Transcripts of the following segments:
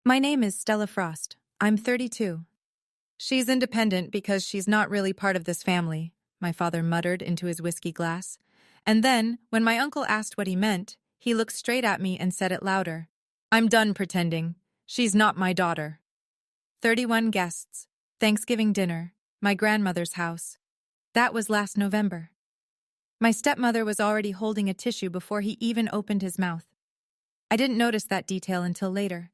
My name is Stella Frost. I'm 32. She's independent because she's not really part of this family, my father muttered into his whiskey glass. And then, when my uncle asked what he meant, he looked straight at me and said it louder. I'm done pretending. She's not my daughter. 31 guests. Thanksgiving dinner. My grandmother's house. That was last November. My stepmother was already holding a tissue before he even opened his mouth. I didn't notice that detail until later.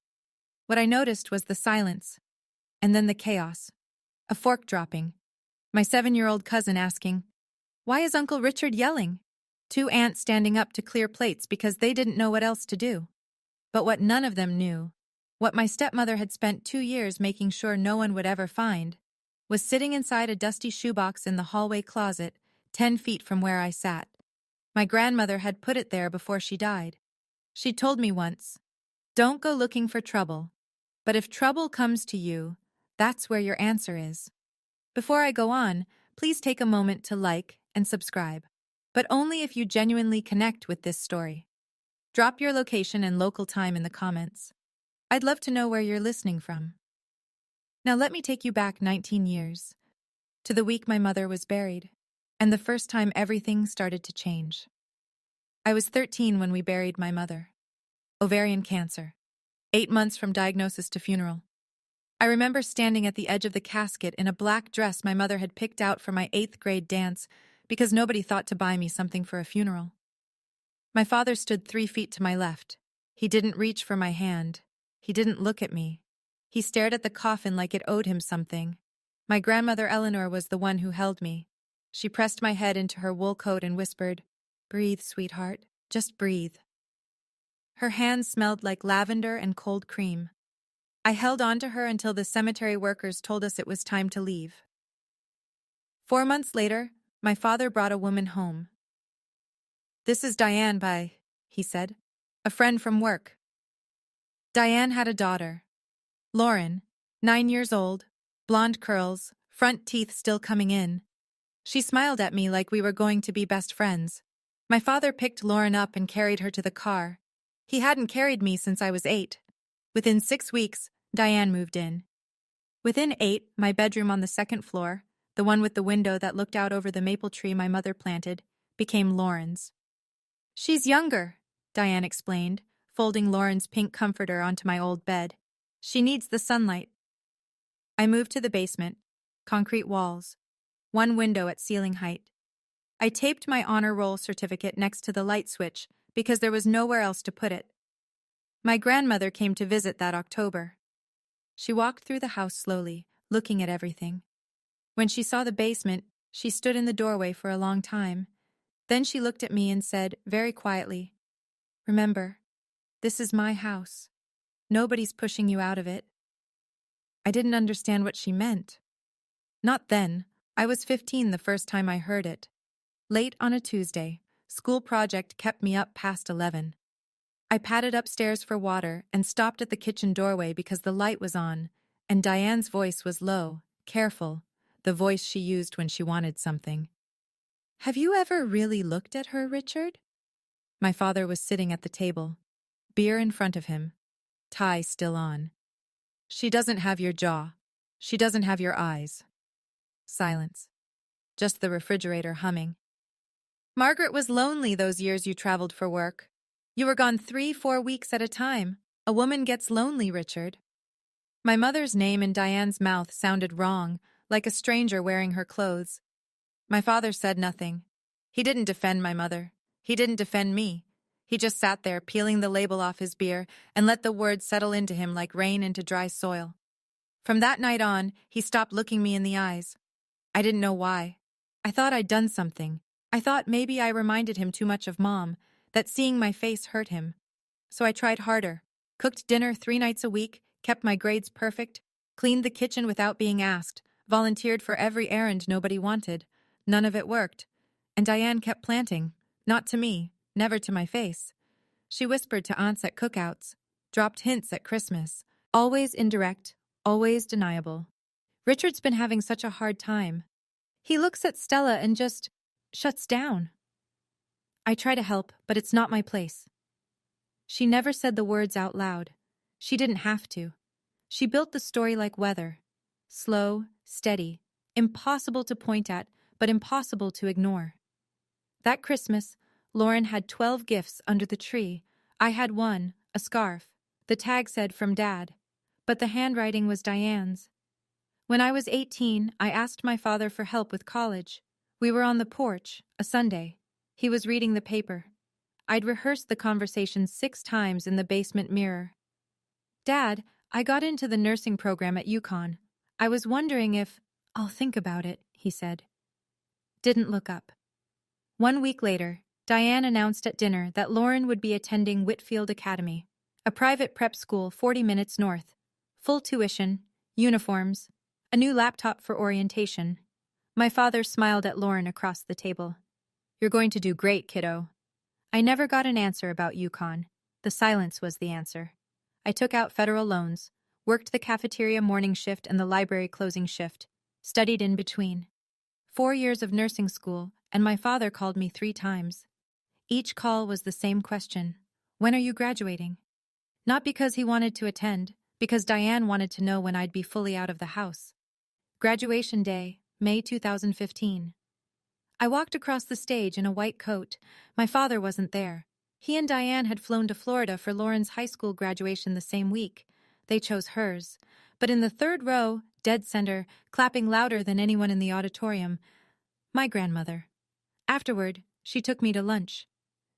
What I noticed was the silence, and then the chaos. A fork dropping. My 7-year-old cousin asking, "Why is Uncle Richard yelling?" 2 aunts standing up to clear plates because they didn't know what else to do. But what none of them knew, what my stepmother had spent 2 years making sure no one would ever find, was sitting inside a dusty shoebox in the hallway closet, 10 feet from where I sat. My grandmother had put it there before she died. She told me once, "Don't go looking for trouble. But if trouble comes to you, that's where your answer is." Before I go on, please take a moment to like and subscribe, but only if you genuinely connect with this story. Drop your location and local time in the comments. I'd love to know where you're listening from. Now let me take you back 19 years, to the week my mother was buried, and the first time everything started to change. I was 13 when we buried my mother. Ovarian cancer. 8 months from diagnosis to funeral. I remember standing at the edge of the casket in a black dress my mother had picked out for my 8th grade dance because nobody thought to buy me something for a funeral. My father stood 3 feet to my left. He didn't reach for my hand. He didn't look at me. He stared at the coffin like it owed him something. My grandmother Eleanor was the one who held me. She pressed my head into her wool coat and whispered, "Breathe, sweetheart. Just breathe." Her hands smelled like lavender and cold cream. I held on to her until the cemetery workers told us it was time to leave. 4 months later, my father brought a woman home. "This is Diane he said. "A friend from work." Diane had a daughter, Lauren, 9 years old, blonde curls, front teeth still coming in. She smiled at me like we were going to be best friends. My father picked Lauren up and carried her to the car. He hadn't carried me since I was 8. Within 6 weeks, Diane moved in. Within 8, my bedroom on the 2nd floor, the one with the window that looked out over the maple tree my mother planted, became Lauren's. "She's younger," Diane explained, folding Lauren's pink comforter onto my old bed. "She needs the sunlight." I moved to the basement. Concrete walls. 1 window at ceiling height. I taped my honor roll certificate next to the light switch because there was nowhere else to put it. My grandmother came to visit that October. She walked through the house slowly, looking at everything. When she saw the basement, she stood in the doorway for a long time. Then she looked at me and said, very quietly, "Remember, this is my house. Nobody's pushing you out of it." I didn't understand what she meant. Not then. I was 15 the first time I heard it. Late on a Tuesday, school project kept me up past 11. I padded upstairs for water and stopped at the kitchen doorway because the light was on, and Diane's voice was low, careful, the voice she used when she wanted something. "Have you ever really looked at her, Richard?" My father was sitting at the table, beer in front of him, tie still on. "She doesn't have your jaw. She doesn't have your eyes." Silence. Just the refrigerator humming. "Margaret was lonely those years you traveled for work. You were gone 3-4 weeks at a time. A woman gets lonely, Richard." My mother's name in Diane's mouth sounded wrong, like a stranger wearing her clothes. My father said nothing. He didn't defend my mother. He didn't defend me. He just sat there, peeling the label off his beer, and let the words settle into him like rain into dry soil. From that night on, he stopped looking me in the eyes. I didn't know why. I thought I'd done something. I thought maybe I reminded him too much of Mom, that seeing my face hurt him. So I tried harder. Cooked dinner 3 nights a week, kept my grades perfect, cleaned the kitchen without being asked, volunteered for every errand nobody wanted. None of it worked. And Diane kept planting. Not to me, never to my face. She whispered to aunts at cookouts, dropped hints at Christmas. Always indirect, always deniable. Richard's been having such a hard time. He looks at Stella and just shuts down. I try to help, but it's not my place. She never said the words out loud. She didn't have to. She built the story like weather. Slow, steady, impossible to point at, but impossible to ignore. That Christmas, Lauren had 12 gifts under the tree. I had one, a scarf. The tag said from Dad. But the handwriting was Diane's. When I was 18, I asked my father for help with college. We were on the porch, a Sunday. He was reading the paper. I'd rehearsed the conversation 6 times in the basement mirror. Dad, I got into the nursing program at UConn. I was wondering if— I'll think about it, he said. Didn't look up. 1 week later, Diane announced at dinner that Lauren would be attending Whitfield Academy, a private prep school 40 minutes north. Full tuition, uniforms, a new laptop for orientation. My father smiled at Lauren across the table. You're going to do great, kiddo. I never got an answer about UConn. The silence was the answer. I took out federal loans, worked the cafeteria morning shift and the library closing shift, studied in between. 4 years of nursing school, and my father called me 3 times. Each call was the same question. When are you graduating? Not because he wanted to attend, because Diane wanted to know when I'd be fully out of the house. Graduation day, May 2015. I walked across the stage in a white coat. My father wasn't there. He and Diane had flown to Florida for Lauren's high school graduation the same week. They chose hers. But in the 3rd row, dead center, clapping louder than anyone in the auditorium, my grandmother. Afterward, she took me to lunch.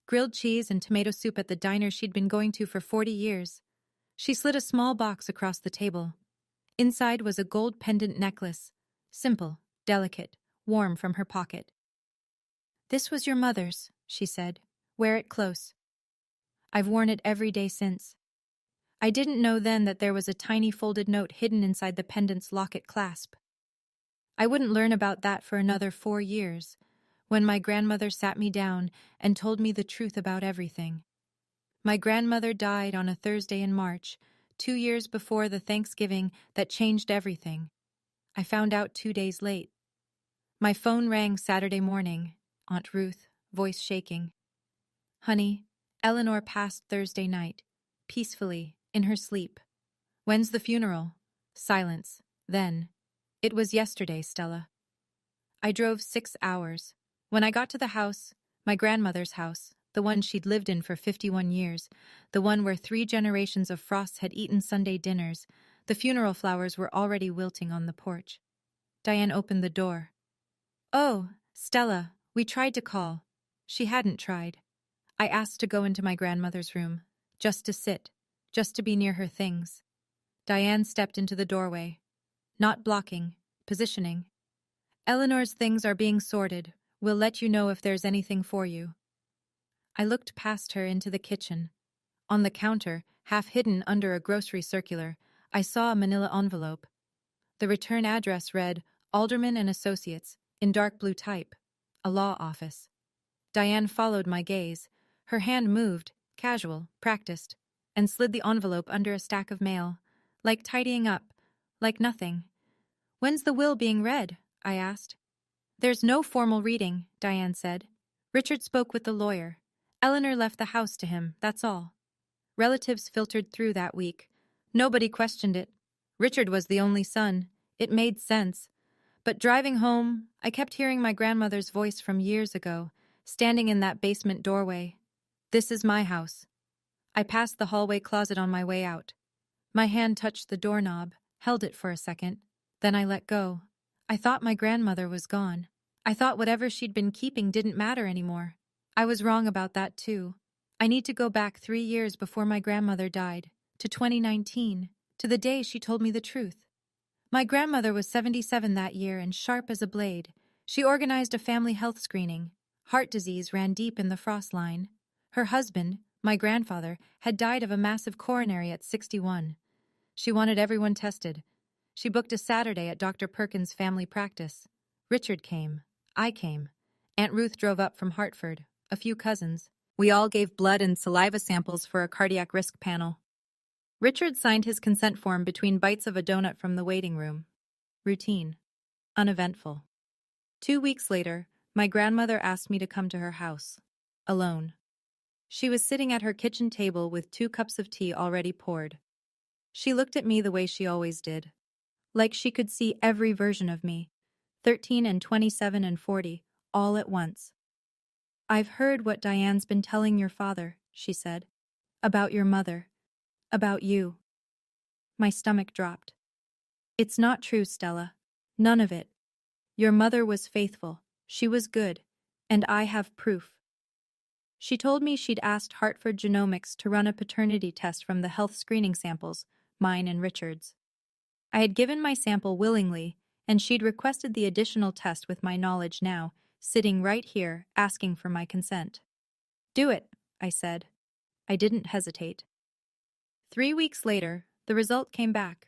Grilled cheese and tomato soup at the diner she'd been going to for 40 years. She slid a small box across the table. Inside was a gold pendant necklace. Simple, delicate, warm from her pocket. This was your mother's, she said. Wear it close. I've worn it every day since. I didn't know then that there was a tiny folded note hidden inside the pendant's locket clasp. I wouldn't learn about that for another 4 years, when my grandmother sat me down and told me the truth about everything. My grandmother died on a Thursday in March, 2 years before the Thanksgiving that changed everything. I found out 2 days late. My phone rang Saturday morning, Aunt Ruth, voice shaking. Honey, Eleanor passed Thursday night, peacefully, in her sleep. When's the funeral? Silence. Then. It was yesterday, Stella. I drove 6 hours. When I got to the house, my grandmother's house, the one she'd lived in for 51 years, the one where 3 generations of Frosts had eaten Sunday dinners, the funeral flowers were already wilting on the porch. Diane opened the door. Oh, Stella, we tried to call. She hadn't tried. I asked to go into my grandmother's room, just to sit, just to be near her things. Diane stepped into the doorway. Not blocking, positioning. Eleanor's things are being sorted. We'll let you know if there's anything for you. I looked past her into the kitchen. On the counter, half hidden under a grocery circular, I saw a manila envelope. The return address read, Alderman and Associates, in dark blue type. A law office. Diane followed my gaze. Her hand moved, casual, practiced, and slid the envelope under a stack of mail. Like tidying up. Like nothing. When's the will being read? I asked. There's no formal reading, Diane said. Richard spoke with the lawyer. Eleanor left the house to him, that's all. Relatives filtered through that week. Nobody questioned it. Richard was the only son. It made sense. But driving home, I kept hearing my grandmother's voice from years ago, standing in that basement doorway. This is my house. I passed the hallway closet on my way out. My hand touched the doorknob, held it for a second. Then I let go. I thought my grandmother was gone. I thought whatever she'd been keeping didn't matter anymore. I was wrong about that too. I need to go back 3 years before my grandmother died, to 2019, to the day she told me the truth. My grandmother was 77 that year and sharp as a blade. She organized a family health screening. Heart disease ran deep in the Frost line. Her husband, my grandfather, had died of a massive coronary at 61. She wanted everyone tested. She booked a Saturday at Dr. Perkins' family practice. Richard came. I came. Aunt Ruth drove up from Hartford. A few cousins. We all gave blood and saliva samples for a cardiac risk panel. Richard signed his consent form between bites of a donut from the waiting room. Routine. Uneventful. 2 weeks later, my grandmother asked me to come to her house. Alone. She was sitting at her kitchen table with 2 cups of tea already poured. She looked at me the way she always did. Like she could see every version of me, 13 and 27 and 40, all at once. "I've heard what Diane's been telling your father," she said. "About your mother. About you." My stomach dropped. "It's not true, Stella. None of it. Your mother was faithful. She was good. And I have proof." She told me she'd asked Hartford Genomics to run a paternity test from the health screening samples, mine and Richard's. I had given my sample willingly, and she'd requested the additional test with my knowledge now, sitting right here, asking for my consent. "Do it," I said. I didn't hesitate. 3 weeks later, the result came back.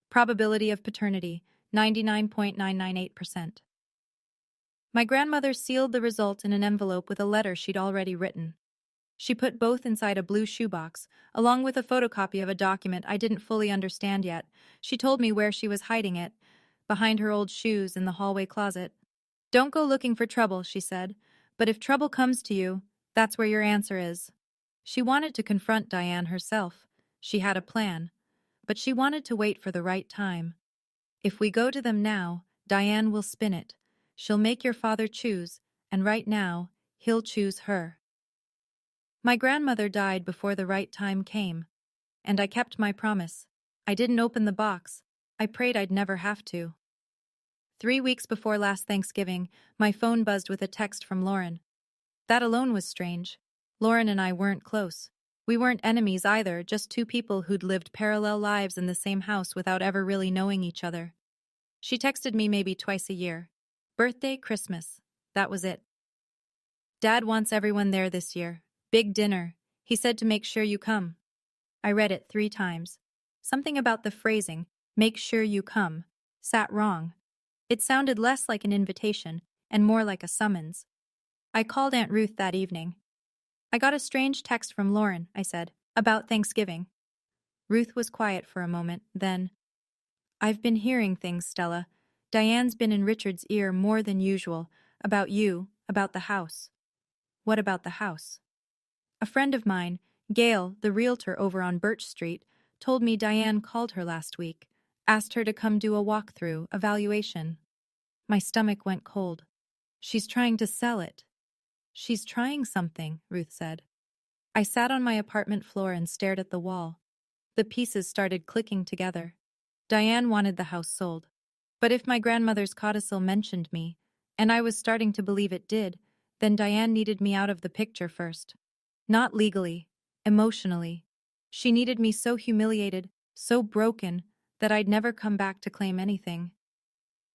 Probability of paternity, 99.998%. My grandmother sealed the result in an envelope with a letter she'd already written. She put both inside a blue shoebox, along with a photocopy of a document I didn't fully understand yet. She told me where she was hiding it, behind her old shoes in the hallway closet. "Don't go looking for trouble," she said, "but if trouble comes to you, that's where your answer is." She wanted to confront Diane herself. She had a plan, but she wanted to wait for the right time. "If we go to them now, Diane will spin it. She'll make your father choose, and right now, he'll choose her." My grandmother died before the right time came, and I kept my promise. I didn't open the box. I prayed I'd never have to. 3 weeks before last Thanksgiving, my phone buzzed with a text from Lauren. That alone was strange. Lauren and I weren't close. We weren't enemies either, just two people who'd lived parallel lives in the same house without ever really knowing each other. She texted me maybe twice a year. Birthday, Christmas. That was it. "Dad wants everyone there this year. Big dinner. He said to make sure you come." I read it 3 times. Something about the phrasing, "make sure you come," sat wrong. It sounded less like an invitation and more like a summons. I called Aunt Ruth that evening. "I got a strange text from Lauren," I said, "about Thanksgiving." Ruth was quiet for a moment, then, "I've been hearing things, Stella. Diane's been in Richard's ear more than usual, about you, about the house." "What about the house?" "A friend of mine, Gail, the realtor over on Birch Street, told me Diane called her last week, asked her to come do a walkthrough, evaluation." My stomach went cold. "She's trying to sell it." "She's trying something," Ruth said. I sat on my apartment floor and stared at the wall. The pieces started clicking together. Diane wanted the house sold. But if my grandmother's codicil mentioned me, and I was starting to believe it did, then Diane needed me out of the picture first. Not legally, emotionally. She needed me so humiliated, so broken, that I'd never come back to claim anything.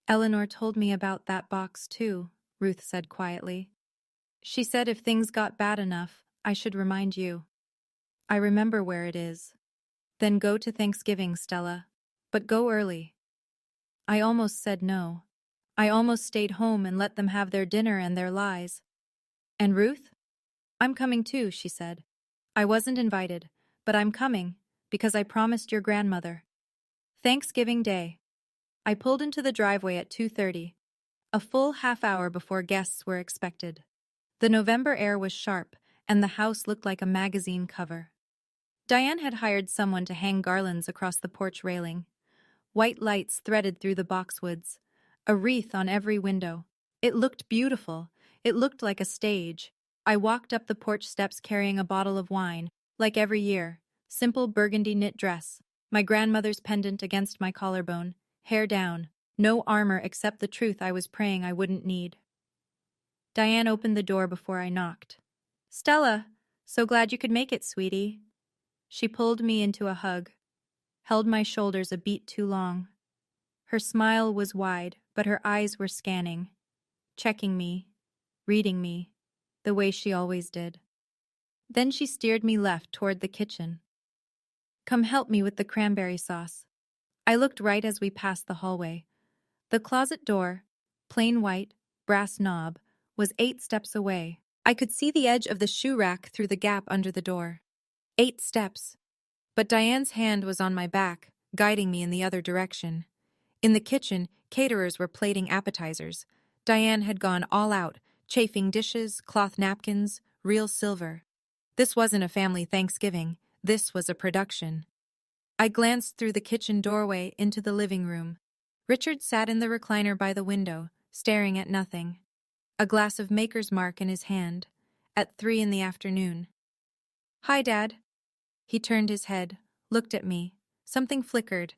"Eleanor told me about that box too," Ruth said quietly. "She said if things got bad enough, I should remind you." "I remember where it is." "Then go to Thanksgiving, Stella. But go early." I almost said no. I almost stayed home and let them have their dinner and their lies. "And Ruth?" "I'm coming too," she said. "I wasn't invited, but I'm coming, because I promised your grandmother." Thanksgiving Day. I pulled into the driveway at 2:30, a full half-hour before guests were expected. The November air was sharp, and the house looked like a magazine cover. Diane had hired someone to hang garlands across the porch railing. White lights threaded through the boxwoods, a wreath on every window. It looked beautiful. It looked like a stage. I walked up the porch steps carrying a bottle of wine, like every year. Simple burgundy knit dress, my grandmother's pendant against my collarbone, hair down, no armor except the truth I was praying I wouldn't need. Diane opened the door before I knocked. "Stella, so glad you could make it, sweetie." She pulled me into a hug, held my shoulders a beat too long. Her smile was wide, but her eyes were scanning, checking me, reading me, the way she always did. Then she steered me left toward the kitchen. "Come help me with the cranberry sauce." I looked right as we passed the hallway. The closet door, plain white, brass knob, was 8 steps away. I could see the edge of the shoe rack through the gap under the door. 8 steps. But Diane's hand was on my back, guiding me in the other direction. In the kitchen, caterers were plating appetizers. Diane had gone all out, chafing dishes, cloth napkins, real silver. This wasn't a family Thanksgiving. This was a production. I glanced through the kitchen doorway into the living room. Richard sat in the recliner by the window, staring at nothing. A glass of Maker's Mark in his hand, at 3 in the afternoon. "Hi, Dad." He turned his head, looked at me, something flickered,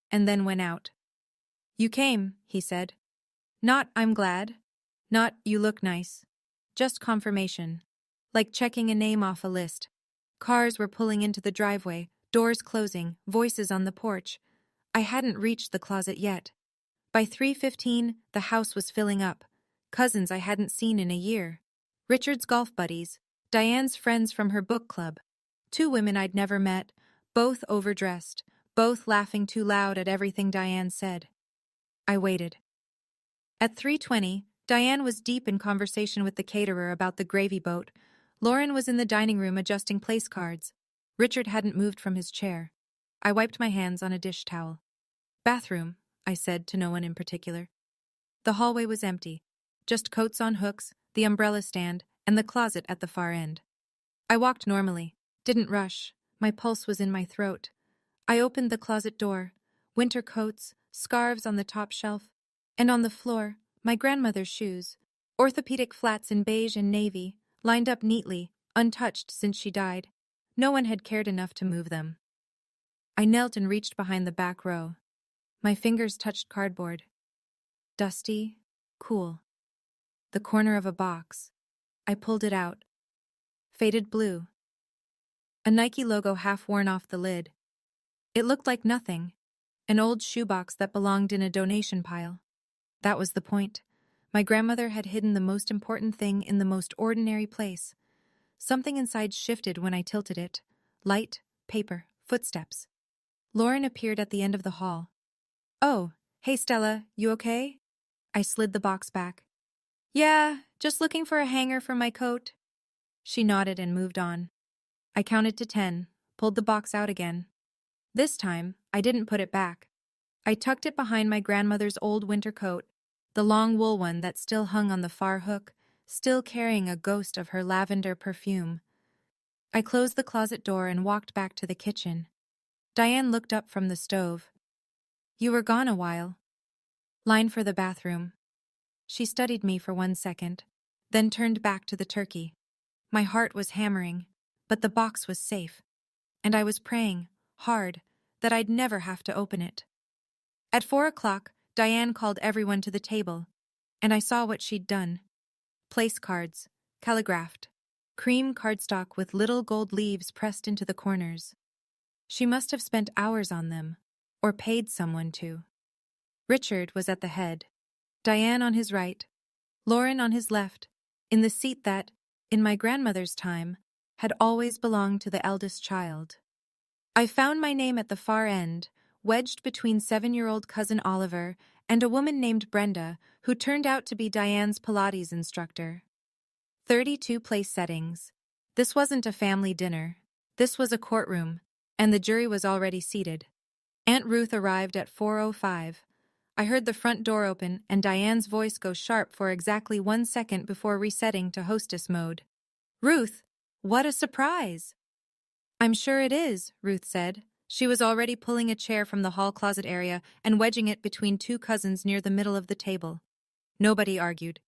and then went out. "You came," he said. "Not, I'm glad. Not, you look nice. Just confirmation. Like checking a name off a list." Cars were pulling into the driveway, doors closing, voices on the porch. I hadn't reached the closet yet. By 3:15, the house was filling up. Cousins I hadn't seen in a year. Richard's golf buddies, Diane's friends from her book club. 2 women I'd never met, both overdressed, both laughing too loud at everything Diane said. I waited. At 3:20, Diane was deep in conversation with the caterer about the gravy boat. Lauren was in the dining room adjusting place cards. Richard hadn't moved from his chair. I wiped my hands on a dish towel. "Bathroom," I said to no one in particular. The hallway was empty. Just coats on hooks, the umbrella stand, and the closet at the far end. I walked normally, didn't rush. My pulse was in my throat. I opened the closet door. Winter coats, scarves on the top shelf, and on the floor, my grandmother's shoes, orthopedic flats in beige and navy, lined up neatly, untouched since she died. No one had cared enough to move them. I knelt and reached behind the back row. My fingers touched cardboard. Dusty, cool. The corner of a box. I pulled it out. Faded blue. A Nike logo half worn off the lid. It looked like nothing. An old shoebox that belonged in a donation pile. That was the point. My grandmother had hidden the most important thing in the most ordinary place. Something inside shifted when I tilted it. Light, paper, footsteps. Lauren appeared at the end of the hall. "Oh, hey Stella, you okay?" I slid the box back. "Yeah, just looking for a hanger for my coat." She nodded and moved on. I counted to 10, pulled the box out again. This time, I didn't put it back. I tucked it behind my grandmother's old winter coat, the long wool one that still hung on the far hook, still carrying a ghost of her lavender perfume. I closed the closet door and walked back to the kitchen. Diane looked up from the stove. "You were gone a while." "Line for the bathroom." She studied me for 1 second, then turned back to the turkey. My heart was hammering, but the box was safe, and I was praying, hard, that I'd never have to open it. At 4 o'clock, Diane called everyone to the table, and I saw what she'd done. Place cards, calligraphed, cream cardstock with little gold leaves pressed into the corners. She must have spent hours on them, or paid someone to. Richard was at the head, Diane on his right, Lauren on his left, in the seat that, in my grandmother's time, had always belonged to the eldest child. I found my name at the far end, wedged between 7-year-old cousin Oliver and a woman named Brenda, who turned out to be Diane's Pilates instructor. 32 place settings. This wasn't a family dinner. This was a courtroom, and the jury was already seated. Aunt Ruth arrived at 4:05. I heard the front door open and Diane's voice go sharp for exactly 1 second before resetting to hostess mode. "Ruth, what a surprise!" "I'm sure it is," Ruth said. She was already pulling a chair from the hall closet area and wedging it between 2 cousins near the middle of the table. Nobody argued.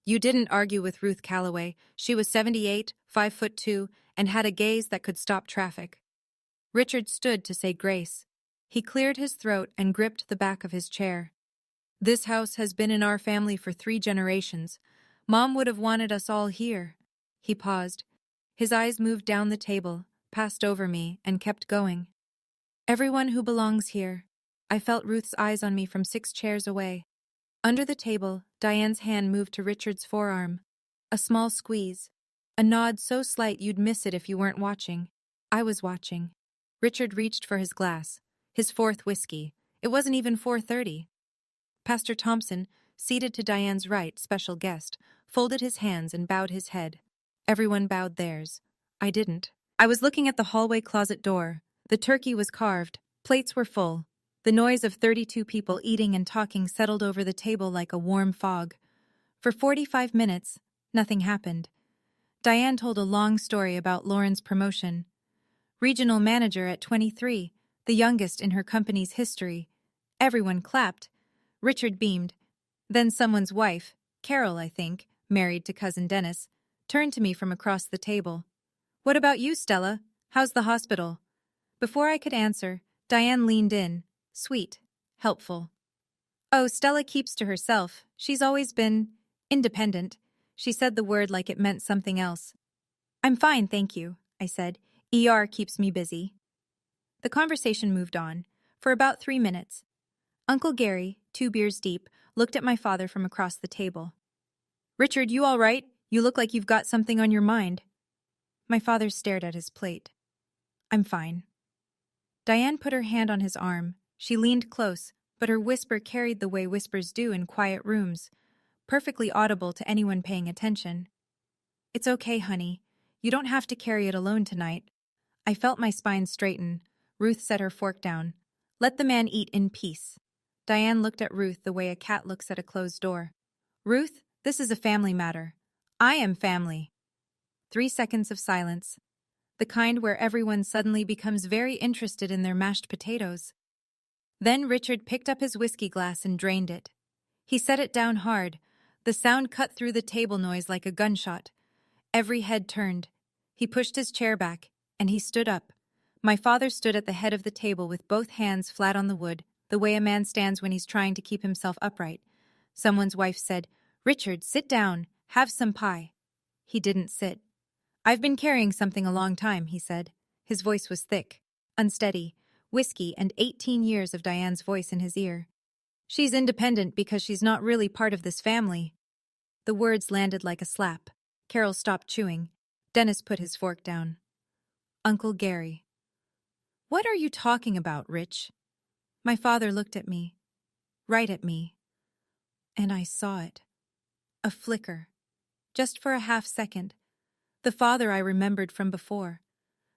You didn't argue with Ruth Calloway. She was 78, 5'2", and had a gaze that could stop traffic. Richard stood to say grace. He cleared his throat and gripped the back of his chair. "This house has been in our family for 3 generations. Mom would have wanted us all here." He paused. His eyes moved down the table, passed over me, and kept going. "Everyone who belongs here." I felt Ruth's eyes on me from 6 chairs away. Under the table, Diane's hand moved to Richard's forearm. A small squeeze. A nod so slight you'd miss it if you weren't watching. I was watching. Richard reached for his glass. His 4th whiskey. It wasn't even 4:30. Pastor Thompson, seated to Diane's right, special guest, folded his hands and bowed his head. Everyone bowed theirs. I didn't. I was looking at the hallway closet door. The turkey was carved. Plates were full. The noise of 32 people eating and talking settled over the table like a warm fog. For 45 minutes, nothing happened. Diane told a long story about Lauren's promotion. Regional manager at 23, the youngest in her company's history. Everyone clapped. Richard beamed. Then someone's wife, Carol, I think, married to Cousin Dennis, turned to me from across the table. "What about you, Stella? How's the hospital?" Before I could answer, Diane leaned in, sweet, helpful. "Oh, Stella keeps to herself. She's always been independent." She said the word like it meant something else. "I'm fine, thank you," I said. "ER keeps me busy." The conversation moved on, for about 3 minutes. Uncle Gary, 2 beers deep, looked at my father from across the table. "Richard, you all right? You look like you've got something on your mind." My father stared at his plate. "I'm fine." Diane put her hand on his arm. She leaned close, but her whisper carried the way whispers do in quiet rooms, perfectly audible to anyone paying attention. "It's okay, honey. You don't have to carry it alone tonight." I felt my spine straighten. Ruth set her fork down. "Let the man eat in peace." Diane looked at Ruth the way a cat looks at a closed door. "Ruth, this is a family matter. I am family." 3 seconds of silence. The kind where everyone suddenly becomes very interested in their mashed potatoes. Then Richard picked up his whiskey glass and drained it. He set it down hard. The sound cut through the table noise like a gunshot. Every head turned. He pushed his chair back, and he stood up. My father stood at the head of the table with both hands flat on the wood, the way a man stands when he's trying to keep himself upright. Someone's wife said, "Richard, sit down. Have some pie." He didn't sit. "I've been carrying something a long time," he said. His voice was thick, unsteady, whiskey and 18 years of Diane's voice in his ear. "She's independent because she's not really part of this family." The words landed like a slap. Carol stopped chewing. Dennis put his fork down. "Uncle Gary." "What are you talking about, Rich?" My father looked at me, right at me, and I saw it. A flicker. Just for a half second. The father I remembered from before.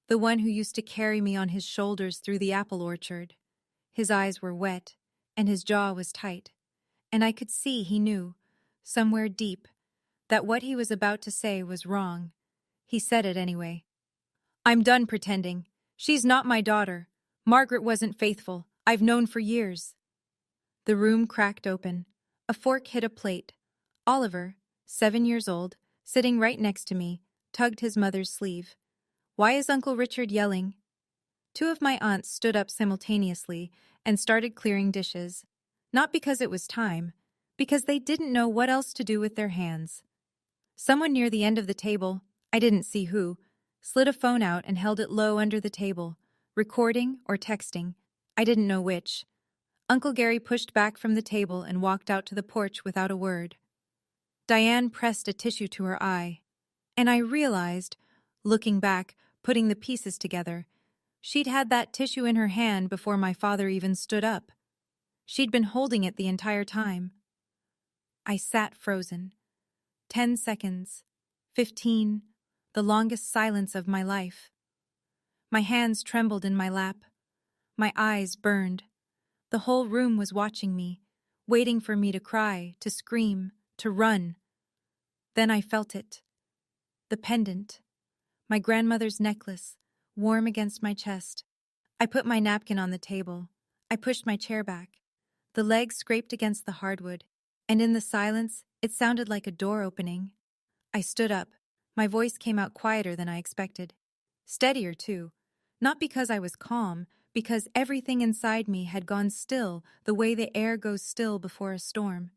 The one who used to carry me on his shoulders through the apple orchard. His eyes were wet, and his jaw was tight. And I could see he knew, somewhere deep, that what he was about to say was wrong. He said it anyway. "I'm done pretending. She's not my daughter. Margaret wasn't faithful. I've known for years." The room cracked open. A fork hit a plate. Oliver, 7 years old, sitting right next to me, tugged his mother's sleeve. "Why is Uncle Richard yelling?" 2 of my aunts stood up simultaneously and started clearing dishes. Not because it was time, because they didn't know what else to do with their hands. Someone near the end of the table, I didn't see who, slid a phone out and held it low under the table, recording or texting. I didn't know which. Uncle Gary pushed back from the table and walked out to the porch without a word. Diane pressed a tissue to her eye, and I realized, looking back, putting the pieces together, she'd had that tissue in her hand before my father even stood up. She'd been holding it the entire time. I sat frozen. 10 seconds. 15. The longest silence of my life. My hands trembled in my lap. My eyes burned. The whole room was watching me, waiting for me to cry, to scream, to run. Then I felt it. The pendant. My grandmother's necklace, warm against my chest. I put my napkin on the table. I pushed my chair back. The legs scraped against the hardwood, and in the silence, it sounded like a door opening. I stood up. My voice came out quieter than I expected. Steadier, too. Not because I was calm, because everything inside me had gone still the way the air goes still before a storm.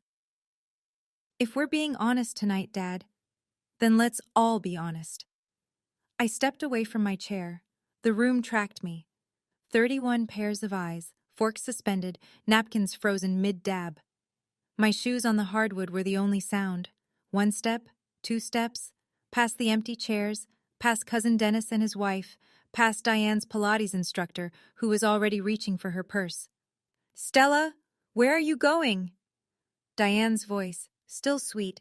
"If we're being honest tonight, Dad, then let's all be honest." I stepped away from my chair. The room tracked me. 31 pairs of eyes, forks suspended, napkins frozen mid-dab. My shoes on the hardwood were the only sound. 1 step, 2 steps, past the empty chairs, past Cousin Dennis and his wife, past Diane's Pilates instructor, who was already reaching for her purse. "Stella, where are you going?" Diane's voice, still sweet,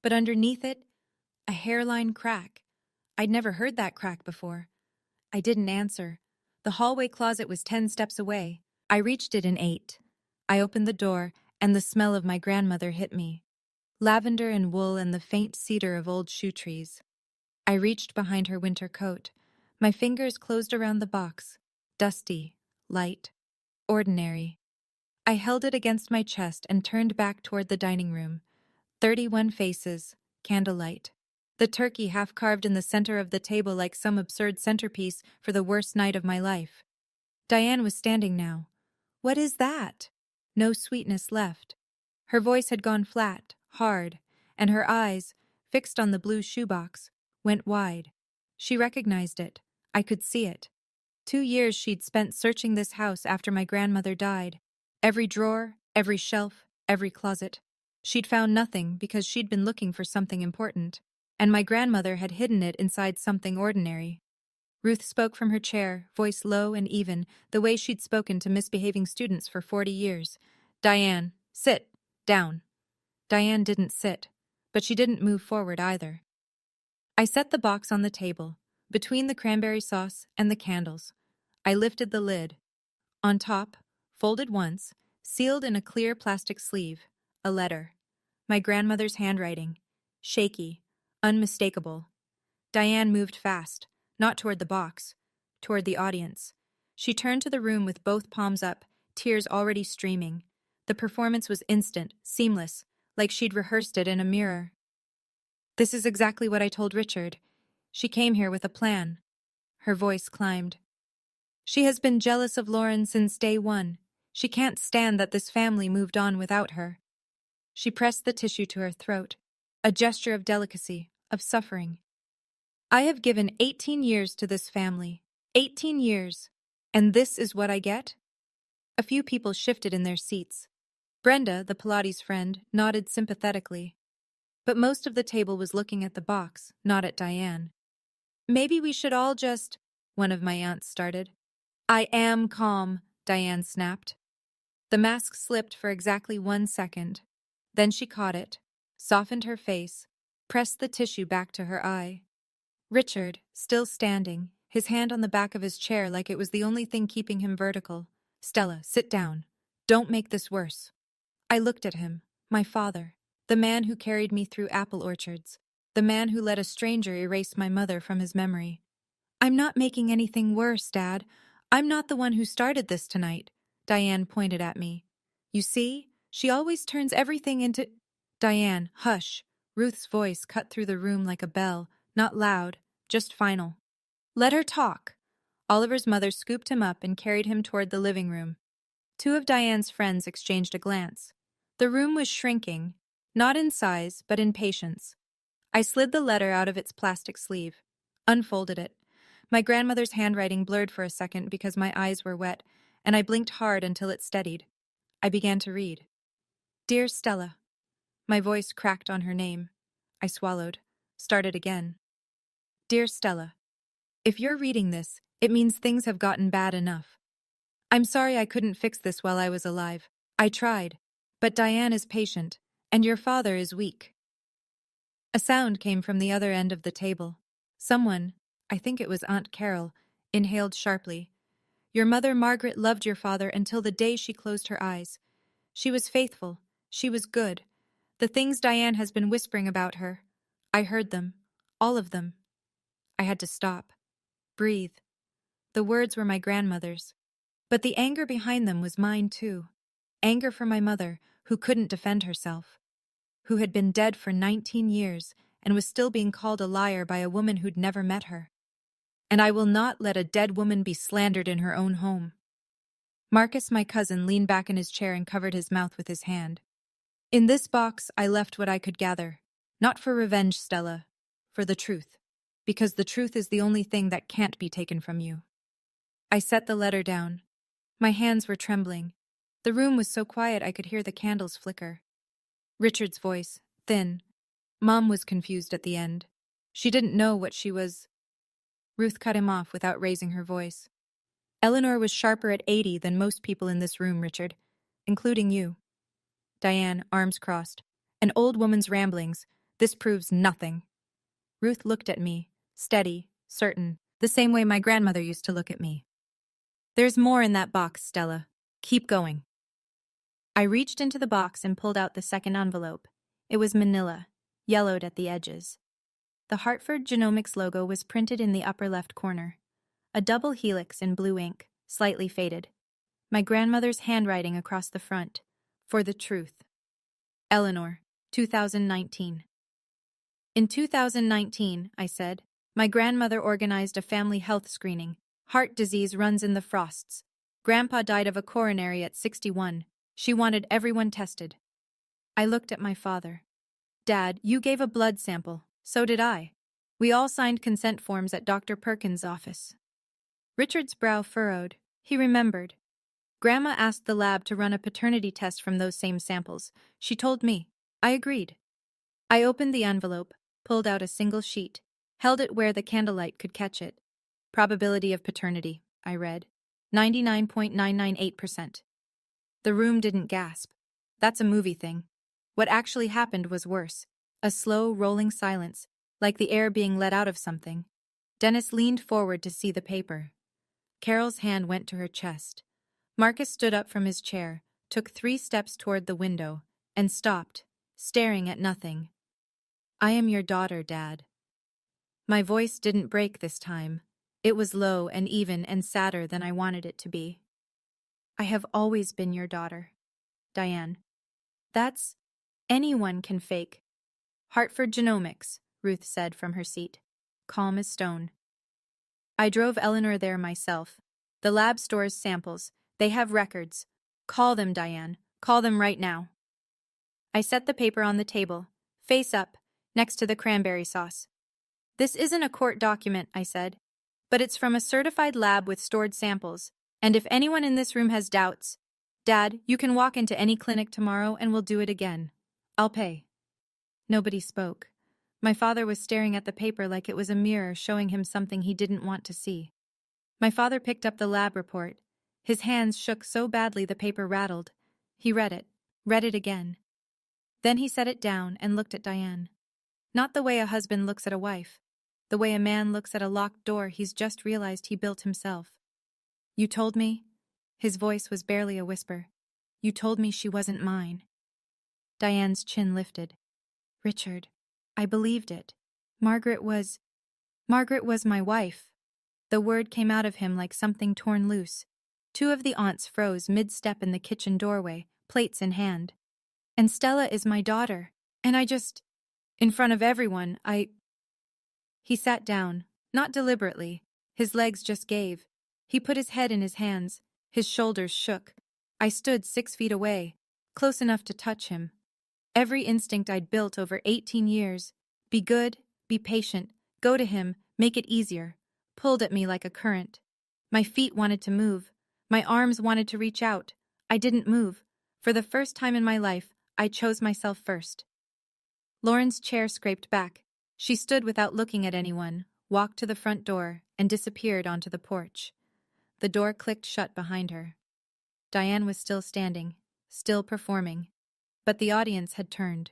but underneath it, a hairline crack. I'd never heard that crack before. I didn't answer. The hallway closet was 10 steps away. I reached it in 8. I opened the door, and the smell of my grandmother hit me. Lavender and wool and the faint cedar of old shoe trees. I reached behind her winter coat. My fingers closed around the box. Dusty, light, ordinary. I held it against my chest and turned back toward the dining room. 31 faces, candlelight. The turkey half carved in the center of the table like some absurd centerpiece for the worst night of my life. Diane was standing now. What is that? No sweetness left. Her voice had gone flat, hard, and her eyes, fixed on the blue shoebox, went wide. She recognized it. I could see it. 2 years she'd spent searching this house after my grandmother died. Every drawer, every shelf, every closet. She'd found nothing because she'd been looking for something important, and my grandmother had hidden it inside something ordinary. Ruth spoke from her chair, voice low and even, the way she'd spoken to misbehaving students for 40 years. Diane, sit. Down. Diane didn't sit, but she didn't move forward either. I set the box on the table, between the cranberry sauce and the candles. I lifted the lid. On top, folded once, sealed in a clear plastic sleeve, a letter. My grandmother's handwriting. Shaky, unmistakable. Diane moved fast, not toward the box, toward the audience. She turned to the room with both palms up, tears already streaming. The performance was instant, seamless, like she'd rehearsed it in a mirror. This is exactly what I told Richard. She came here with a plan. Her voice climbed. She has been jealous of Lauren since day one. She can't stand that this family moved on without her. She pressed the tissue to her throat, a gesture of delicacy, of suffering. I have given 18 years to this family. 18 years. And this is what I get? A few people shifted in their seats. Brenda, the Pilates friend, nodded sympathetically. But most of the table was looking at the box, not at Diane. Maybe we should all just... one of my aunts started. I am calm, Diane snapped. The mask slipped for exactly 1 second. Then she caught it, softened her face, pressed the tissue back to her eye. Richard, still standing, his hand on the back of his chair like it was the only thing keeping him vertical. Stella, sit down. Don't make this worse. I looked at him, my father, the man who carried me through apple orchards, the man who let a stranger erase my mother from his memory. I'm not making anything worse, Dad. I'm not the one who started this tonight. Diane pointed at me. You see, she always turns everything into... Diane, hush. Ruth's voice cut through the room like a bell, not loud, just final. Let her talk. Oliver's mother scooped him up and carried him toward the living room. 2 of Diane's friends exchanged a glance. The room was shrinking, not in size, but in patience. I slid the letter out of its plastic sleeve, unfolded it. My grandmother's handwriting blurred for a second because my eyes were wet, and I blinked hard until it steadied. I began to read. Dear Stella. My voice cracked on her name. I swallowed, started again. Dear Stella. If you're reading this, it means things have gotten bad enough. I'm sorry I couldn't fix this while I was alive. I tried. But Diane is patient, and your father is weak. A sound came from the other end of the table. Someone, I think it was Aunt Carol, inhaled sharply. Your mother Margaret loved your father until the day she closed her eyes. She was faithful. She was good. The things Diane has been whispering about her. I heard them. All of them. I had to stop. Breathe. The words were my grandmother's. But the anger behind them was mine too. Anger for my mother, who couldn't defend herself. Who had been dead for 19 years and was still being called a liar by a woman who'd never met her. And I will not let a dead woman be slandered in her own home. Marcus, my cousin, leaned back in his chair and covered his mouth with his hand. In this box, I left what I could gather. Not for revenge, Stella. For the truth. Because the truth is the only thing that can't be taken from you. I set the letter down. My hands were trembling. The room was so quiet I could hear the candles flicker. Richard's voice, thin. Mom was confused at the end. She didn't know what she was... Ruth cut him off without raising her voice. Eleanor was sharper at 80 than most people in this room, Richard. Including you. Diane, arms crossed. An old woman's ramblings. This proves nothing. Ruth looked at me, steady, certain, the same way my grandmother used to look at me. There's more in that box, Stella. Keep going. I reached into the box and pulled out the second envelope. It was manila, yellowed at the edges. The Hartford Genomics logo was printed in the upper left corner. A double helix in blue ink, slightly faded. My grandmother's handwriting across the front. For the truth. Eleanor, 2019. In 2019, I said, my grandmother organized a family health screening. Heart disease runs in the Frosts. Grandpa died of a coronary at 61. She wanted everyone tested. I looked at my father. Dad, you gave a blood sample. So did I. We all signed consent forms at Dr. Perkins' office. Richard's brow furrowed. He remembered. Grandma asked the lab to run a paternity test from those same samples. She told me. I agreed. I opened the envelope, pulled out a single sheet, held it where the candlelight could catch it. Probability of paternity, I read. 99.998%. The room didn't gasp. That's a movie thing. What actually happened was worse. A slow, rolling silence, like the air being let out of something. Dennis leaned forward to see the paper. Carol's hand went to her chest. Marcus stood up from his chair, took 3 steps toward the window, and stopped, staring at nothing. I am your daughter, Dad. My voice didn't break this time. It was low and even and sadder than I wanted it to be. I have always been your daughter, Diane. That's... anyone can fake. Hartford Genomics, Ruth said from her seat, calm as stone. I drove Eleanor there myself. The lab stores samples. They have records. Call them, Diane. Call them right now. I set the paper on the table, face up, next to the cranberry sauce. This isn't a court document, I said, but it's from a certified lab with stored samples, and if anyone in this room has doubts, Dad, you can walk into any clinic tomorrow and we'll do it again. I'll pay. Nobody spoke. My father was staring at the paper like it was a mirror showing him something he didn't want to see. My father picked up the lab report. His hands shook so badly the paper rattled. He read it again. Then he set it down and looked at Diane. Not the way a husband looks at a wife. The way a man looks at a locked door he's just realized he built himself. You told me? His voice was barely a whisper. You told me she wasn't mine. Diane's chin lifted. Richard, I believed it. Margaret was my wife. The word came out of him like something torn loose. 2 of the aunts froze mid-step in the kitchen doorway, plates in hand. And Stella is my daughter. And I just... in front of everyone, He sat down, not deliberately. His legs just gave. He put his head in his hands. His shoulders shook. I stood 6 feet away, close enough to touch him. Every instinct I'd built over 18 years, be good, be patient, go to him, make it easier, pulled at me like a current. My feet wanted to move. My arms wanted to reach out. I didn't move. For the first time in my life, I chose myself first. Lauren's chair scraped back. She stood without looking at anyone, walked to the front door, and disappeared onto the porch. The door clicked shut behind her. Diane was still standing, still performing. But the audience had turned.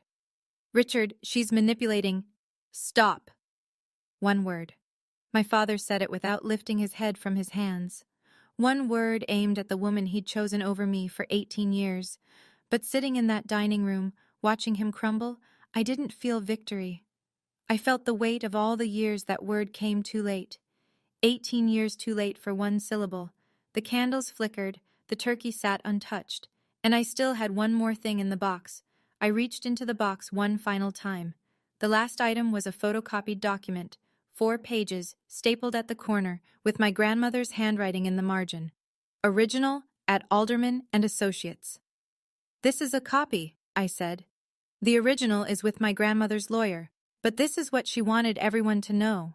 Richard, she's manipulating. Stop. One word. My father said it without lifting his head from his hands. One word aimed at the woman he'd chosen over me for 18 years. But sitting in that dining room, watching him crumble, I didn't feel victory. I felt the weight of all the years that word came too late. 18 years too late for one syllable. The candles flickered, the turkey sat untouched. And I still had one more thing in the box. I reached into the box one final time. The last item was a photocopied document, 4 pages, stapled at the corner, with my grandmother's handwriting in the margin. Original, at Alderman and Associates. This is a copy, I said. The original is with my grandmother's lawyer, but this is what she wanted everyone to know.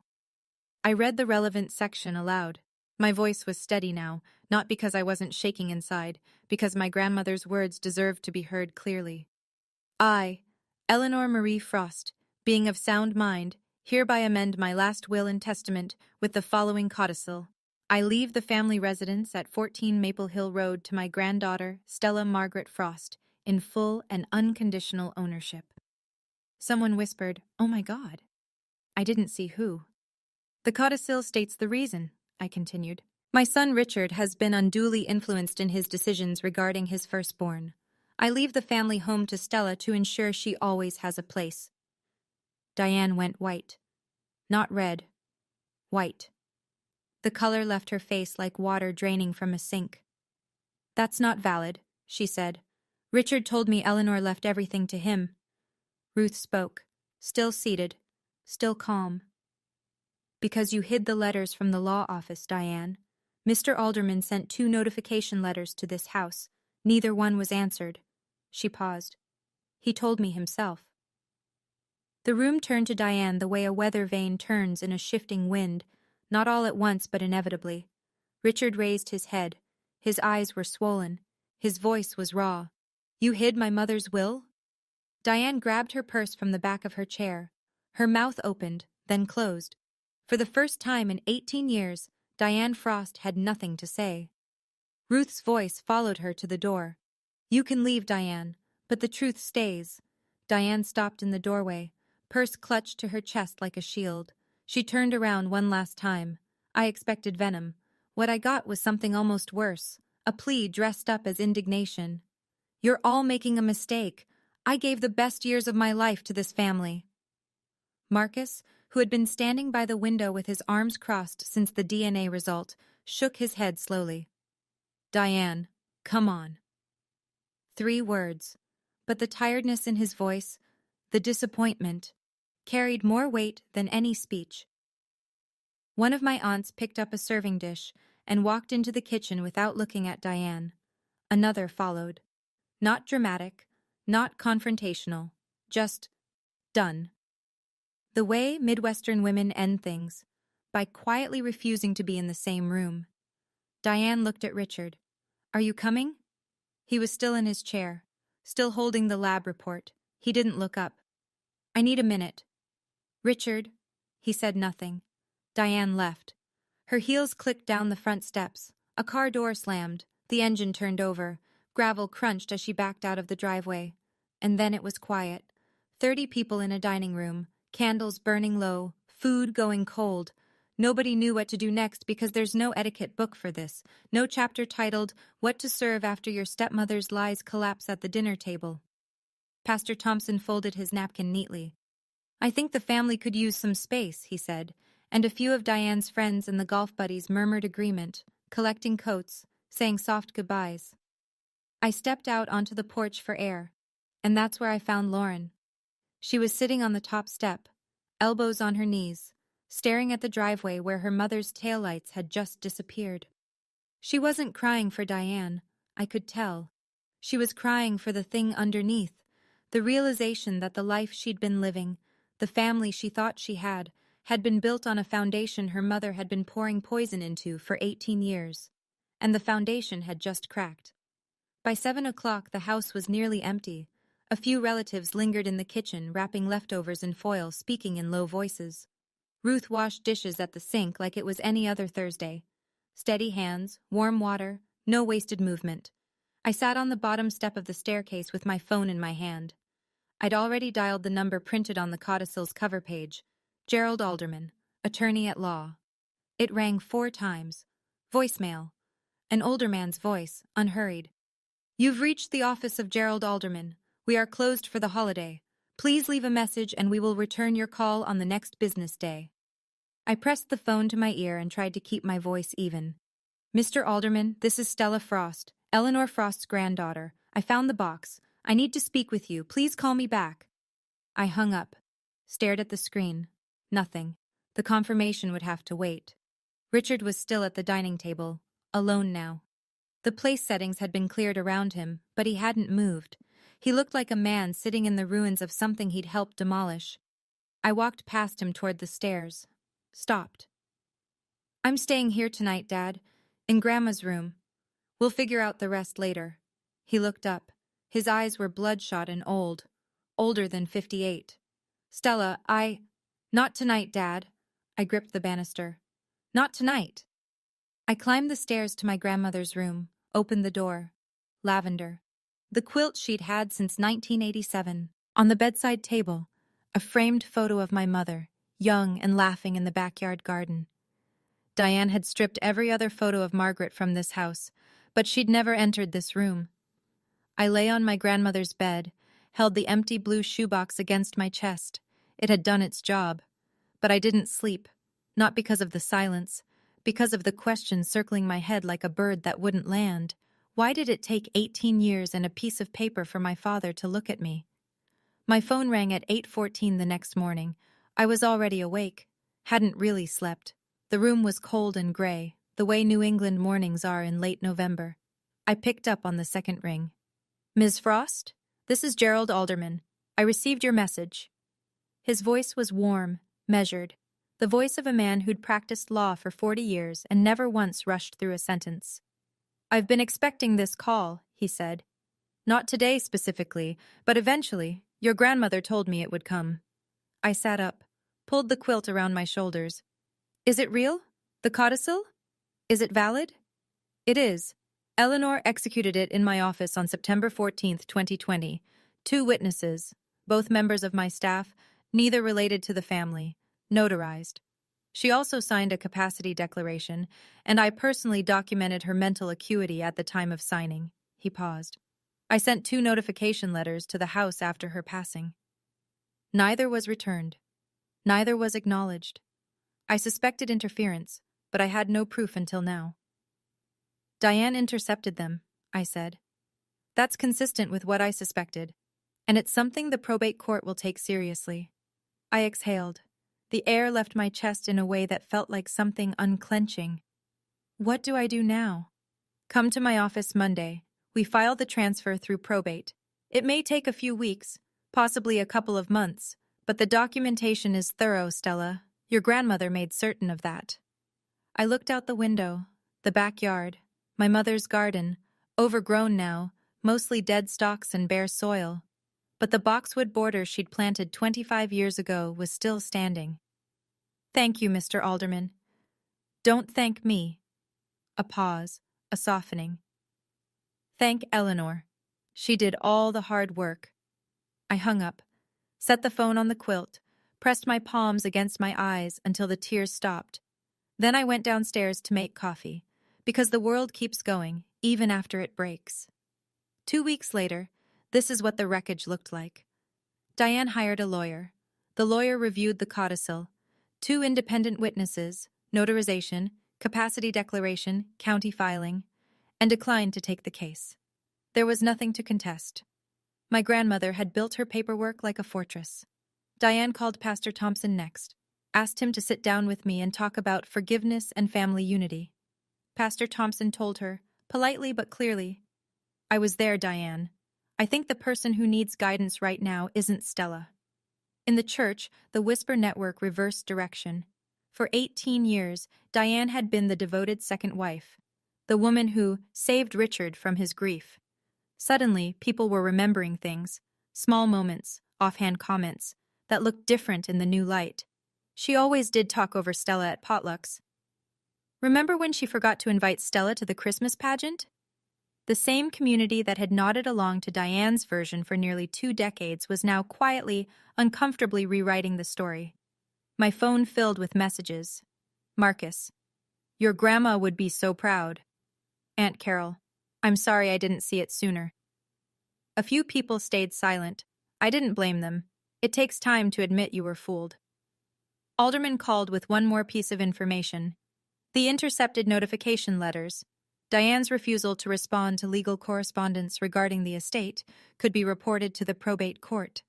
I read the relevant section aloud. My voice was steady now, not because I wasn't shaking inside, because my grandmother's words deserved to be heard clearly. I, Eleanor Marie Frost, being of sound mind, hereby amend my last will and testament with the following codicil. I leave the family residence at 14 Maple Hill Road to my granddaughter, Stella Margaret Frost, in full and unconditional ownership. Someone whispered, "Oh my God." I didn't see who. The codicil states the reason, I continued. My son Richard has been unduly influenced in his decisions regarding his firstborn. I leave the family home to Stella to ensure she always has a place. Diane went white. Not red. White. The color left her face like water draining from a sink. That's not valid, she said. Richard told me Eleanor left everything to him. Ruth spoke, still seated, still calm. Because you hid the letters from the law office, Diane. Mr. Alderman sent 2 notification letters to this house. Neither one was answered. She paused. He told me himself. The room turned to Diane the way a weather vane turns in a shifting wind, not all at once but inevitably. Richard raised his head. His eyes were swollen. His voice was raw. You hid my mother's will? Diane grabbed her purse from the back of her chair. Her mouth opened, then closed. For the first time in 18 years, Diane Frost had nothing to say. Ruth's voice followed her to the door. You can leave, Diane, but the truth stays. Diane stopped in the doorway, purse clutched to her chest like a shield. She turned around one last time. I expected venom. What I got was something almost worse, a plea dressed up as indignation. You're all making a mistake. I gave the best years of my life to this family. Marcus, who had been standing by the window with his arms crossed since the DNA result, shook his head slowly. Diane, come on. 3 words, but the tiredness in his voice, the disappointment, carried more weight than any speech. One of my aunts picked up a serving dish and walked into the kitchen without looking at Diane. Another followed. Not dramatic, not confrontational, just done. The way Midwestern women end things, by quietly refusing to be in the same room. Diane looked at Richard. Are you coming? He was still in his chair, still holding the lab report. He didn't look up. I need a minute. Richard. He said nothing. Diane left. Her heels clicked down the front steps. A car door slammed. The engine turned over. Gravel crunched as she backed out of the driveway. And then it was quiet. 30 people in a dining room. Candles burning low, food going cold. Nobody knew what to do next because there's no etiquette book for this, no chapter titled, What to Serve After Your Stepmother's Lies Collapse at the Dinner Table. Pastor Thompson folded his napkin neatly. I think the family could use some space, he said, and a few of Diane's friends and the golf buddies murmured agreement, collecting coats, saying soft goodbyes. I stepped out onto the porch for air, and that's where I found Lauren. She was sitting on the top step, elbows on her knees, staring at the driveway where her mother's taillights had just disappeared. She wasn't crying for Diane, I could tell. She was crying for the thing underneath, the realization that the life she'd been living, the family she thought she had been built on a foundation her mother had been pouring poison into for 18 years. And the foundation had just cracked. By 7 o'clock, the house was nearly empty. A few relatives lingered in the kitchen, wrapping leftovers in foil, speaking in low voices. Ruth washed dishes at the sink like it was any other Thursday. Steady hands, warm water, no wasted movement. I sat on the bottom step of the staircase with my phone in my hand. I'd already dialed the number printed on the codicil's cover page. Gerald Alderman, attorney at law. It rang 4 times. Voicemail. An older man's voice, unhurried. You've reached the office of Gerald Alderman. We are closed for the holiday. Please leave a message and we will return your call on the next business day. I pressed the phone to my ear and tried to keep my voice even. Mr. Alderman, this is Stella Frost, Eleanor Frost's granddaughter. I found the box. I need to speak with you. Please call me back. I hung up, stared at the screen. Nothing. The confirmation would have to wait. Richard was still at the dining table, alone now. The place settings had been cleared around him, but he hadn't moved. He looked like a man sitting in the ruins of something he'd helped demolish. I walked past him toward the stairs. Stopped. I'm staying here tonight, Dad. In Grandma's room. We'll figure out the rest later. He looked up. His eyes were bloodshot and old. Older than 58. Stella, Not tonight, Dad. I gripped the banister. Not tonight. I climbed the stairs to my grandmother's room, opened the door. Lavender. The quilt she'd had since 1987. On the bedside table, a framed photo of my mother, young and laughing in the backyard garden. Diane had stripped every other photo of Margaret from this house, but she'd never entered this room. I lay on my grandmother's bed, held the empty blue shoebox against my chest. It had done its job. But I didn't sleep, not because of the silence, because of the question circling my head like a bird that wouldn't land. Why did it take 18 years and a piece of paper for my father to look at me? My phone rang at 8:14 the next morning. I was already awake. Hadn't really slept. The room was cold and gray, the way New England mornings are in late November. I picked up on the second ring. "Ms. Frost? This is Gerald Alderman. I received your message." His voice was warm, measured, the voice of a man who'd practiced law for 40 years and never once rushed through a sentence. "I've been expecting this call," he said. "Not today specifically, but eventually. Your grandmother told me it would come." I sat up, pulled the quilt around my shoulders. "Is it real? The codicil? Is it valid?" "It is. Eleanor executed it in my office on September 14th, 2020. 2 witnesses, both members of my staff, neither related to the family, notarized. She also signed a capacity declaration, and I personally documented her mental acuity at the time of signing." He paused. "I sent 2 notification letters to the house after her passing. Neither was returned. Neither was acknowledged. I suspected interference, but I had no proof until now." "Diane intercepted them," I said. "That's consistent with what I suspected, and it's something the probate court will take seriously." I exhaled. The air left my chest in a way that felt like something unclenching. What do I do now? "Come to my office Monday. We file the transfer through probate. It may take a few weeks, possibly a couple of months, but the documentation is thorough, Stella. Your grandmother made certain of that." I looked out the window, the backyard, my mother's garden, overgrown now, mostly dead stalks and bare soil. But the boxwood border she'd planted 25 years ago was still standing. "Thank you, Mr. Alderman." "Don't thank me." A pause, a softening. "Thank Eleanor. She did all the hard work." I hung up, set the phone on the quilt, pressed my palms against my eyes until the tears stopped. Then I went downstairs to make coffee, because the world keeps going, even after it breaks. 2 weeks later, this is what the wreckage looked like. Diane hired a lawyer. The lawyer reviewed the codicil, 2 independent witnesses, notarization, capacity declaration, county filing, and declined to take the case. There was nothing to contest. My grandmother had built her paperwork like a fortress. Diane called Pastor Thompson next, asked him to sit down with me and talk about forgiveness and family unity. Pastor Thompson told her, politely but clearly, "I was there, Diane. I think the person who needs guidance right now isn't Stella." In the church, the Whisper Network reversed direction. For 18 years, Diane had been the devoted second wife, the woman who saved Richard from his grief. Suddenly, people were remembering things, small moments, offhand comments, that looked different in the new light. She always did talk over Stella at potlucks. Remember when she forgot to invite Stella to the Christmas pageant? The same community that had nodded along to Diane's version for nearly 2 decades was now quietly, uncomfortably rewriting the story. My phone filled with messages. "Marcus, your grandma would be so proud." "Aunt Carol, I'm sorry I didn't see it sooner." A few people stayed silent. I didn't blame them. It takes time to admit you were fooled. Alderman called with one more piece of information. The intercepted notification letters. Diane's refusal to respond to legal correspondence regarding the estate could be reported to the probate court.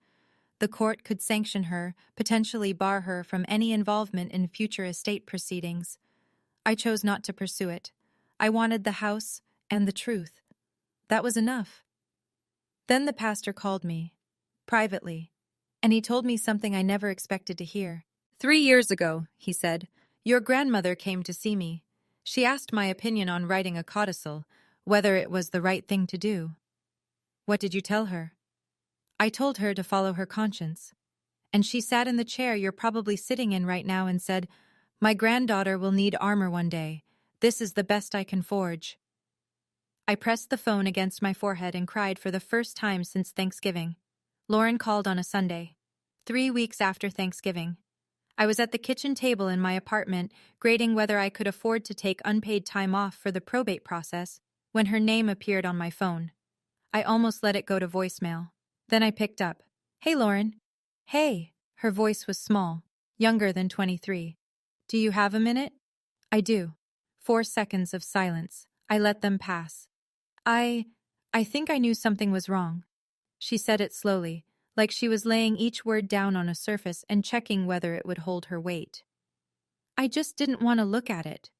The court could sanction her, potentially bar her from any involvement in future estate proceedings. I chose not to pursue it. I wanted the house and the truth. That was enough. Then the pastor called me, privately, and he told me something I never expected to hear. 3 years ago, he said, your grandmother came to see me. She asked my opinion on writing a codicil, whether it was the right thing to do. What did you tell her? I told her to follow her conscience. And she sat in the chair you're probably sitting in right now and said, my granddaughter will need armor one day. This is the best I can forge. I pressed the phone against my forehead and cried for the first time since Thanksgiving. Lauren called on a Sunday, 3 weeks after Thanksgiving. I was at the kitchen table in my apartment, grading whether I could afford to take unpaid time off for the probate process, when her name appeared on my phone. I almost let it go to voicemail. Then I picked up. Hey, Lauren. Hey. Her voice was small, younger than 23. Do you have a minute? I do. 4 seconds of silence. I let them pass. I I think I knew something was wrong. She said it slowly, like she was laying each word down on a surface and checking whether it would hold her weight. I just didn't want to look at it.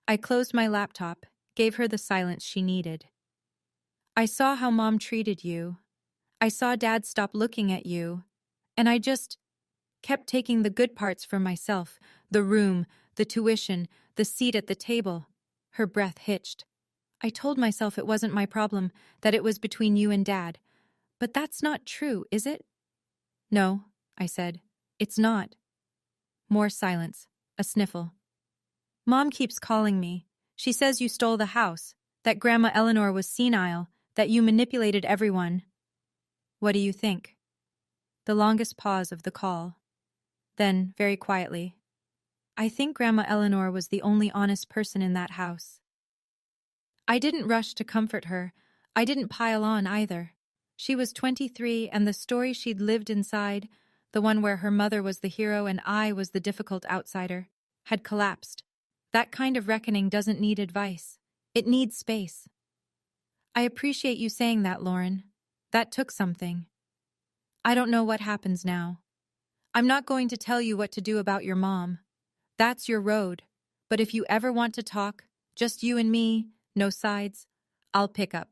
I closed my laptop, gave her the silence she needed. I saw how Mom treated you. I saw Dad stop looking at you. And I just kept taking the good parts for myself, the room, the tuition, the seat at the table. Her breath hitched. I told myself it wasn't my problem, that it was between you and Dad. But that's not true, is it? No, I said. It's not. More silence. A sniffle. Mom keeps calling me. She says you stole the house, that Grandma Eleanor was senile, that you manipulated everyone. What do you think? The longest pause of the call. Then, very quietly, I think Grandma Eleanor was the only honest person in that house. I didn't rush to comfort her. I didn't pile on either. She was 23, and the story she'd lived inside, the one where her mother was the hero and I was the difficult outsider, had collapsed. That kind of reckoning doesn't need advice. It needs space. I appreciate you saying that, Lauren. That took something. I don't know what happens now. I'm not going to tell you what to do about your mom. That's your road. But if you ever want to talk, just you and me, no sides, I'll pick up.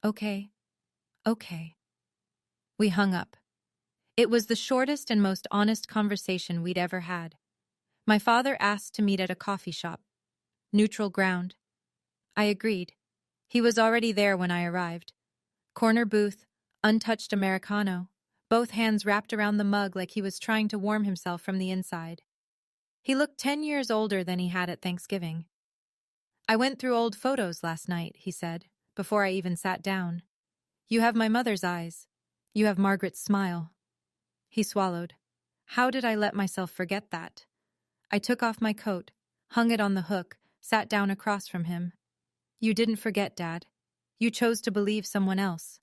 Okay. Okay. We hung up. It was the shortest and most honest conversation we'd ever had. My father asked to meet at a coffee shop. Neutral ground. I agreed. He was already there when I arrived. Corner booth, untouched Americano, both hands wrapped around the mug like he was trying to warm himself from the inside. He looked 10 years older than he had at Thanksgiving. I went through old photos last night, he said, before I even sat down. You have my mother's eyes. You have Margaret's smile. He swallowed. How did I let myself forget that? I took off my coat, hung it on the hook, sat down across from him. You didn't forget, Dad. You chose to believe someone else.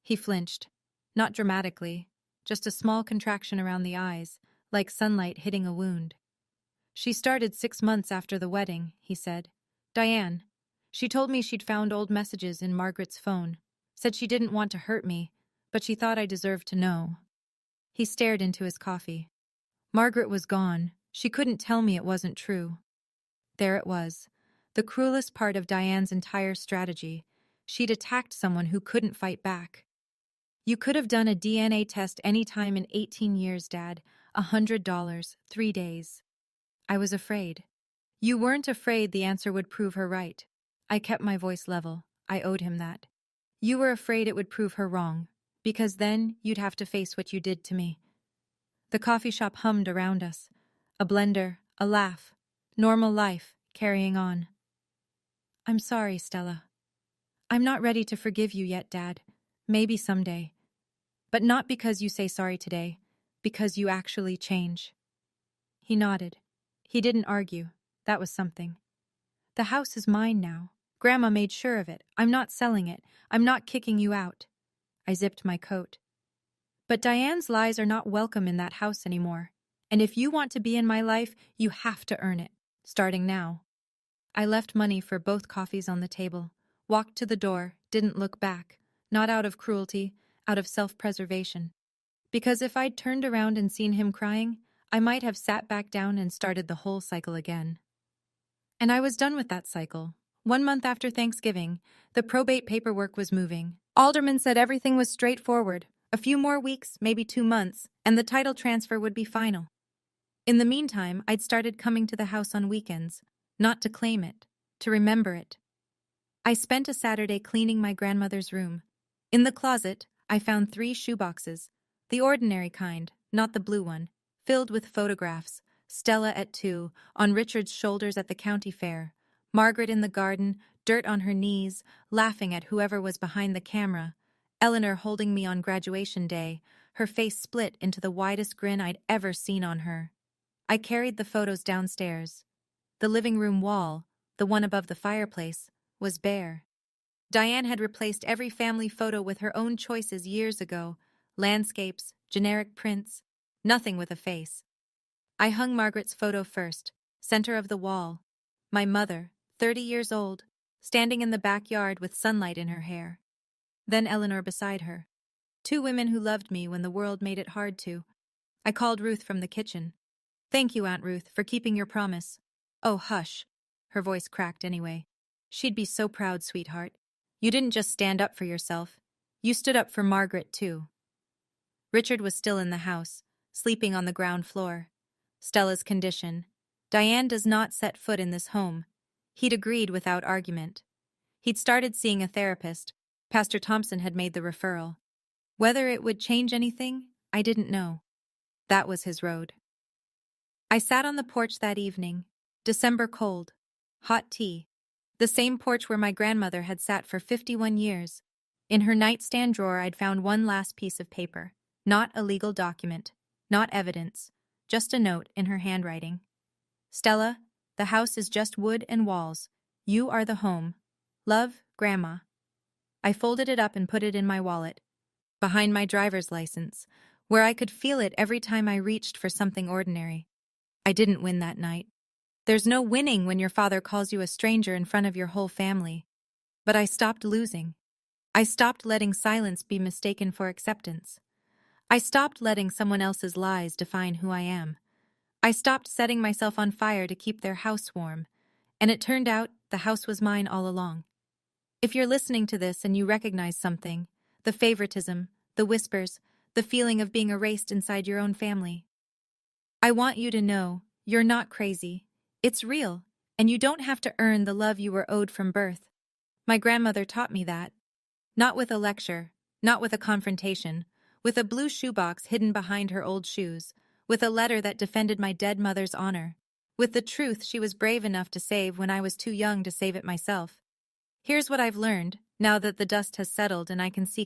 He flinched. Not dramatically, just a small contraction around the eyes, like sunlight hitting a wound. She started 6 months after the wedding, he said. Diane. She told me she'd found old messages in Margaret's phone. Said she didn't want to hurt me, but she thought I deserved to know. He stared into his coffee. Margaret was gone. She couldn't tell me it wasn't true. There it was. The cruelest part of Diane's entire strategy. She'd attacked someone who couldn't fight back. You could have done a DNA test any time in 18 years, Dad. $100, 3 days. I was afraid. You weren't afraid the answer would prove her right. I kept my voice level. I owed him that. You were afraid it would prove her wrong, because then you'd have to face what you did to me. The coffee shop hummed around us. A blender, a laugh. Normal life, carrying on. I'm sorry, Stella. I'm not ready to forgive you yet, Dad. Maybe someday. But not because you say sorry today, because you actually change. He nodded. He didn't argue. That was something. The house is mine now. Grandma made sure of it. I'm not selling it. I'm not kicking you out. I zipped my coat. But Diane's lies are not welcome in that house anymore. And if you want to be in my life, you have to earn it, starting now. I left money for both coffees on the table, walked to the door, didn't look back, not out of cruelty, out of self-preservation. Because if I'd turned around and seen him crying, I might have sat back down and started the whole cycle again. And I was done with that cycle. 1 month after Thanksgiving, the probate paperwork was moving. Alderman said everything was straightforward. A few more weeks, maybe 2 months, and the title transfer would be final. In the meantime, I'd started coming to the house on weekends, not to claim it, to remember it. I spent a Saturday cleaning my grandmother's room. In the closet, I found 3 shoeboxes, the ordinary kind, not the blue one, filled with photographs. Stella at 2, on Richard's shoulders at the county fair, Margaret in the garden, dirt on her knees, laughing at whoever was behind the camera, Eleanor holding me on graduation day, her face split into the widest grin I'd ever seen on her. I carried the photos downstairs. The living room wall, the one above the fireplace, was bare. Diane had replaced every family photo with her own choices years ago, landscapes, generic prints, nothing with a face. I hung Margaret's photo first, center of the wall. My mother, 30 years old, standing in the backyard with sunlight in her hair. Then Eleanor beside her. Two women who loved me when the world made it hard to. I called Ruth from the kitchen. Thank you, Aunt Ruth, for keeping your promise. Oh, hush. Her voice cracked anyway. She'd be so proud, sweetheart. You didn't just stand up for yourself. You stood up for Margaret, too. Richard was still in the house, sleeping on the ground floor. Stella's condition. Diane does not set foot in this home. He'd agreed without argument. He'd started seeing a therapist. Pastor Thompson had made the referral. Whether it would change anything, I didn't know. That was his road. I sat on the porch that evening. December cold. Hot tea. The same porch where my grandmother had sat for 51 years. In her nightstand drawer I'd found one last piece of paper. Not a legal document. Not evidence. Just a note in her handwriting. Stella, the house is just wood and walls. You are the home. Love, Grandma. I folded it up and put it in my wallet, behind my driver's license, where I could feel it every time I reached for something ordinary. I didn't win that night. There's no winning when your father calls you a stranger in front of your whole family. But I stopped losing. I stopped letting silence be mistaken for acceptance. I stopped letting someone else's lies define who I am. I stopped setting myself on fire to keep their house warm, and it turned out the house was mine all along. If you're listening to this and you recognize something, the favoritism, the whispers, the feeling of being erased inside your own family, I want you to know you're not crazy. It's real, and you don't have to earn the love you were owed from birth. My grandmother taught me that. Not with a lecture, not with a confrontation, with a blue shoebox hidden behind her old shoes, with a letter that defended my dead mother's honor, with the truth she was brave enough to save when I was too young to save it myself. Here's what I've learned, now that the dust has settled and I can see